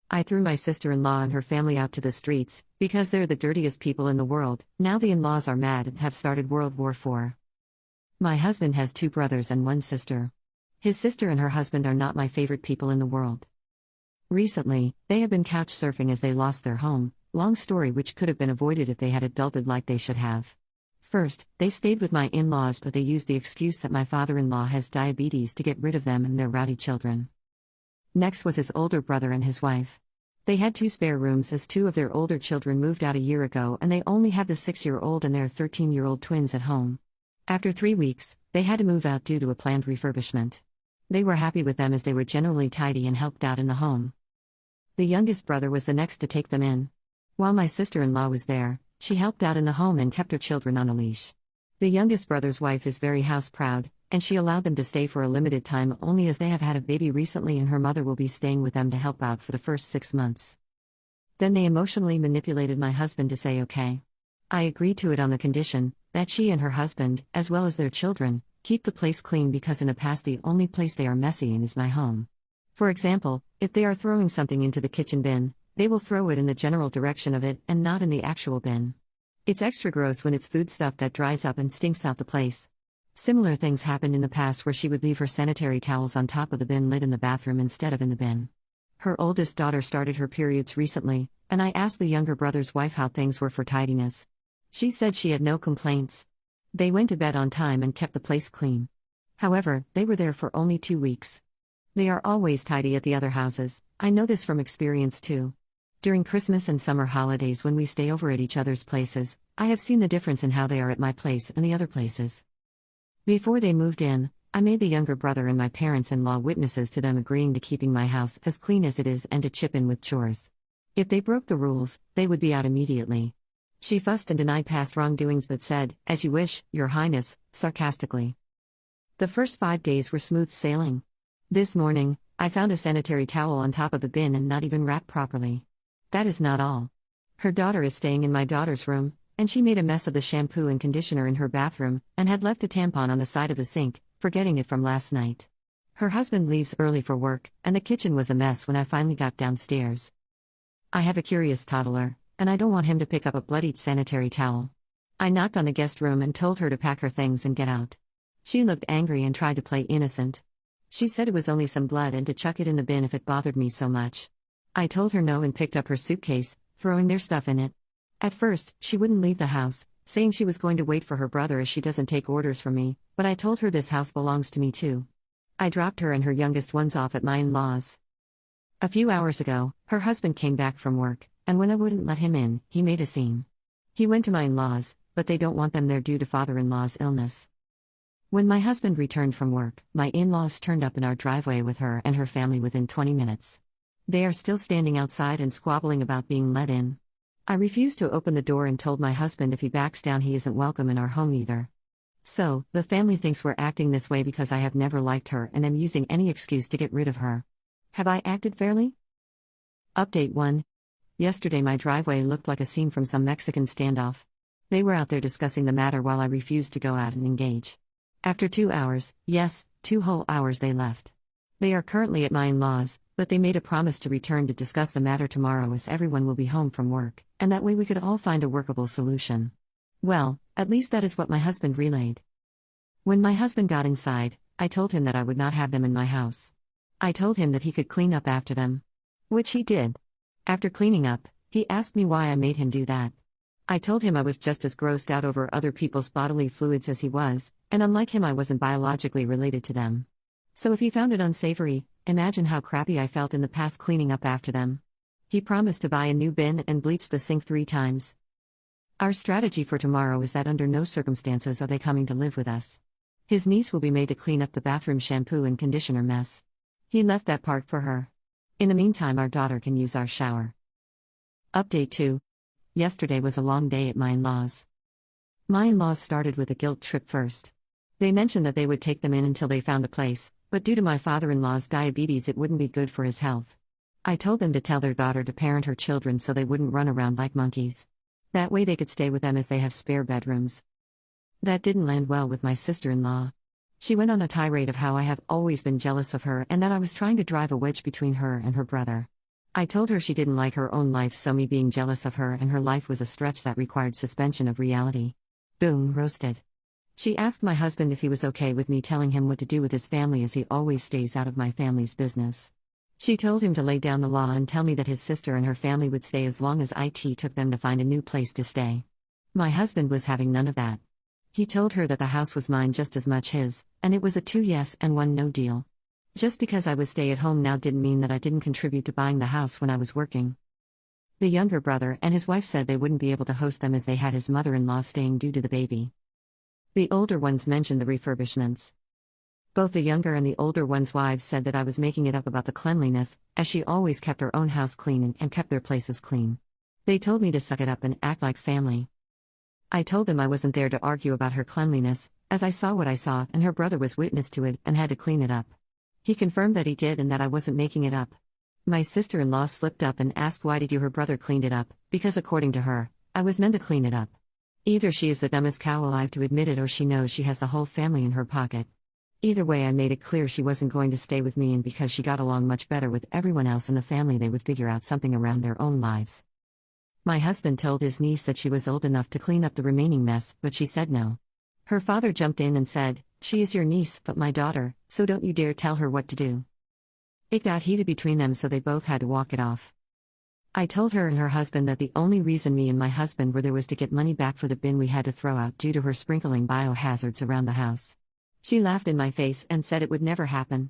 I threw my sister-in-law and her family out to the streets, because they're the dirtiest people in the world. Now the in-laws are mad and have started World War IV. My husband has 2 brothers and 1 sister. His sister and her husband are not my favorite people in the world. Recently, they have been couch surfing as they lost their home, long story which could have been avoided if they had adulted like they should have. First, they stayed with my in-laws, but they used the excuse that my father-in-law has diabetes to get rid of them and their rowdy children. Next was his older brother and his wife. They had 2 spare rooms as 2 of their older children moved out a year ago, and they only have the 6-year-old and their 13-year-old twins at home. After 3 weeks, they had to move out due to a planned refurbishment. They were happy with them as they were generally tidy and helped out in the home. The youngest brother was the next to take them in. While my sister-in-law was there, she helped out in the home and kept her children on a leash. The youngest brother's wife is very house-proud, and she allowed them to stay for a limited time only as they have had a baby recently and her mother will be staying with them to help out for the first 6 months. Then they emotionally manipulated my husband to say okay. I agreed to it on the condition that she and her husband, as well as their children, keep the place clean because in the past the only place they are messy in is my home. For example, if they are throwing something into the kitchen bin, they will throw it in the general direction of it and not in the actual bin. It's extra gross when it's food stuff that dries up and stinks out the place. Similar things happened in the past where she would leave her sanitary towels on top of the bin lid in the bathroom instead of in the bin. Her oldest daughter started her periods recently, and I asked the younger brother's wife how things were for tidiness. She said she had no complaints. They went to bed on time and kept the place clean. However, they were there for only 2 weeks. They are always tidy at the other houses. I know this from experience too. During Christmas and summer holidays when we stay over at each other's places, I have seen the difference in how they are at my place and the other places. Before they moved in, I made the younger brother and my parents-in-law witnesses to them agreeing to keeping my house as clean as it is and to chip in with chores. If they broke the rules, they would be out immediately. She fussed and denied past wrongdoings but said, "As you wish, Your Highness," sarcastically. The first 5 days were smooth sailing. This morning, I found a sanitary towel on top of the bin and not even wrapped properly. That is not all. Her daughter is staying in my daughter's room, and she made a mess of the shampoo and conditioner in her bathroom, and had left a tampon on the side of the sink, forgetting it from last night. Her husband leaves early for work, and the kitchen was a mess when I finally got downstairs. I have a curious toddler, and I don't want him to pick up a bloodied sanitary towel. I knocked on the guest room and told her to pack her things and get out. She looked angry and tried to play innocent. She said it was only some blood and to chuck it in the bin if it bothered me so much. I told her no and picked up her suitcase, throwing their stuff in it. At first, she wouldn't leave the house, saying she was going to wait for her brother as she doesn't take orders from me, but I told her this house belongs to me too. I dropped her and her youngest ones off at my in-laws. A few hours ago, her husband came back from work, and when I wouldn't let him in, he made a scene. He went to my in-laws, but they don't want them there due to father-in-law's illness. When my husband returned from work, my in-laws turned up in our driveway with her and her family within 20 minutes. They are still standing outside and squabbling about being let in. I refused to open the door and told my husband if he backs down he isn't welcome in our home either. So, the family thinks we're acting this way because I have never liked her and am using any excuse to get rid of her. Have I acted fairly? Update 1. Yesterday my driveway looked like a scene from some Mexican standoff. They were out there discussing the matter while I refused to go out and engage. After 2 hours, yes, 2 whole hours they left. They are currently at my in-laws, but they made a promise to return to discuss the matter tomorrow as everyone will be home from work, and that way we could all find a workable solution. Well, at least that is what my husband relayed. When my husband got inside, I told him that I would not have them in my house. I told him that he could clean up after them. Which he did. After cleaning up, he asked me why I made him do that. I told him I was just as grossed out over other people's bodily fluids as he was, and unlike him I wasn't biologically related to them. So if he found it unsavory, imagine how crappy I felt in the past cleaning up after them. He promised to buy a new bin and bleach the sink 3 times. Our strategy for tomorrow is that under no circumstances are they coming to live with us. His niece will be made to clean up the bathroom shampoo and conditioner mess. He left that part for her. In the meantime our daughter can use our shower. Update 2. Yesterday was a long day at my in-laws. My in-laws started with a guilt trip first. They mentioned that they would take them in until they found a place, but due to my father-in-law's diabetes it wouldn't be good for his health. I told them to tell their daughter to parent her children so they wouldn't run around like monkeys. That way they could stay with them as they have spare bedrooms. That didn't land well with my sister-in-law. She went on a tirade of how I have always been jealous of her and that I was trying to drive a wedge between her and her brother. I told her she didn't like her own life, so me being jealous of her and her life was a stretch that required suspension of reality. Boom, roasted. She asked my husband if he was okay with me telling him what to do with his family, as he always stays out of my family's business. She told him to lay down the law and tell me that his sister and her family would stay as long as it took them to find a new place to stay. My husband was having none of that. He told her that the house was mine just as much his, and it was a 2 yes and 1 no deal. Just because I was stay at home now didn't mean that I didn't contribute to buying the house when I was working. The younger brother and his wife said they wouldn't be able to host them as they had his mother-in-law staying due to the baby. The older ones mentioned the refurbishments. Both the younger and the older ones' wives said that I was making it up about the cleanliness, as she always kept her own house clean and kept their places clean. They told me to suck it up and act like family. I told them I wasn't there to argue about her cleanliness, as I saw what I saw and her brother was witness to it and had to clean it up. He confirmed that he did and that I wasn't making it up. My sister-in-law slipped up and asked why did her brother cleaned it up, because according to her, I was meant to clean it up. Either she is the dumbest cow alive to admit it or she knows she has the whole family in her pocket. Either way, I made it clear she wasn't going to stay with me, and because she got along much better with everyone else in the family they would figure out something around their own lives. My husband told his niece that she was old enough to clean up the remaining mess, but she said no. Her father jumped in and said, "She is your niece but my daughter, so don't you dare tell her what to do." It got heated between them, so they both had to walk it off. I told her and her husband that the only reason me and my husband were there was to get money back for the bin we had to throw out due to her sprinkling biohazards around the house. She laughed in my face and said it would never happen.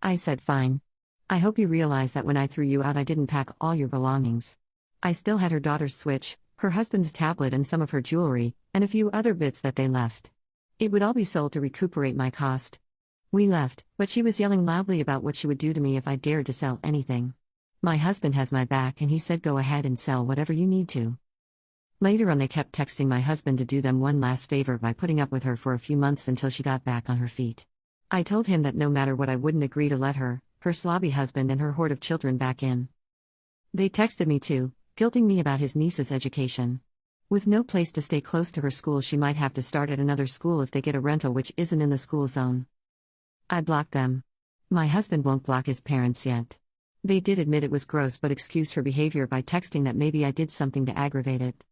I said fine. I hope you realize that when I threw you out I didn't pack all your belongings. I still had her daughter's Switch, her husband's tablet and some of her jewelry, and a few other bits that they left. It would all be sold to recuperate my cost. We left, but she was yelling loudly about what she would do to me if I dared to sell anything. My husband has my back and he said go ahead and sell whatever you need to. Later on they kept texting my husband to do them one last favor by putting up with her for a few months until she got back on her feet. I told him that no matter what I wouldn't agree to let her, her slobby husband and her horde of children back in. They texted me too, guilting me about his niece's education. With no place to stay close to her school, she might have to start at another school if they get a rental which isn't in the school zone. I blocked them. My husband won't block his parents yet. They did admit it was gross but excused her behavior by texting that maybe I did something to aggravate it.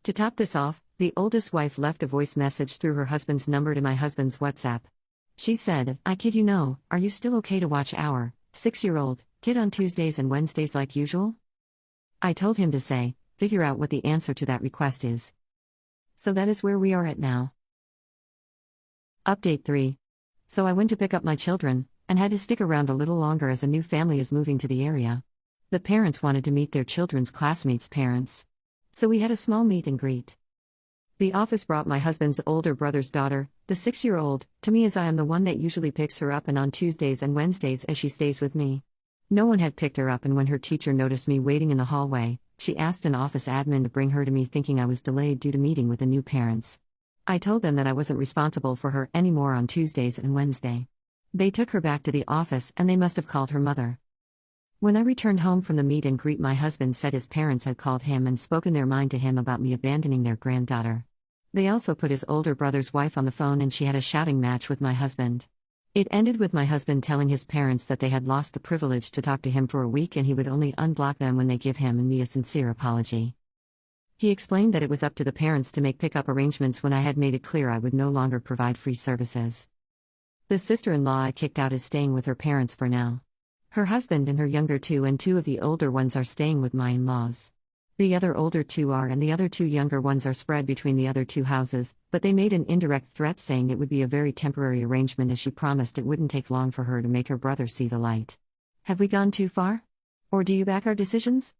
To top this off, the oldest wife left a voice message through her husband's number to my husband's WhatsApp. She said, "I kid you no, are you still okay to watch our 6-year-old kid on Tuesdays and Wednesdays like usual?" I told him to say, "Figure out what the answer to that request is." So that is where we are at now. Update 3. So I went to pick up my children, and had to stick around a little longer as a new family is moving to the area. The parents wanted to meet their children's classmates' parents. So we had a small meet and greet. The office brought my husband's older brother's daughter, the 6-year-old, to me as I am the one that usually picks her up and on Tuesdays and Wednesdays as she stays with me. No one had picked her up, and when her teacher noticed me waiting in the hallway, she asked an office admin to bring her to me, thinking I was delayed due to meeting with the new parents. I told them that I wasn't responsible for her anymore on Tuesdays and Wednesday. They took her back to the office and they must have called her mother. When I returned home from the meet and greet, my husband said his parents had called him and spoken their mind to him about me abandoning their granddaughter. They also put his older brother's wife on the phone and she had a shouting match with my husband. It ended with my husband telling his parents that they had lost the privilege to talk to him for a week and he would only unblock them when they give him and me a sincere apology. He explained that it was up to the parents to make pickup arrangements when I had made it clear I would no longer provide free services. The sister-in-law I kicked out is staying with her parents for now. Her husband and her younger two and two of the older ones are staying with my in-laws. The other older two are, and the other two younger ones are spread between the other two houses, but they made an indirect threat saying it would be a very temporary arrangement as she promised it wouldn't take long for her to make her brother see the light. Have we gone too far? Or do you back our decisions?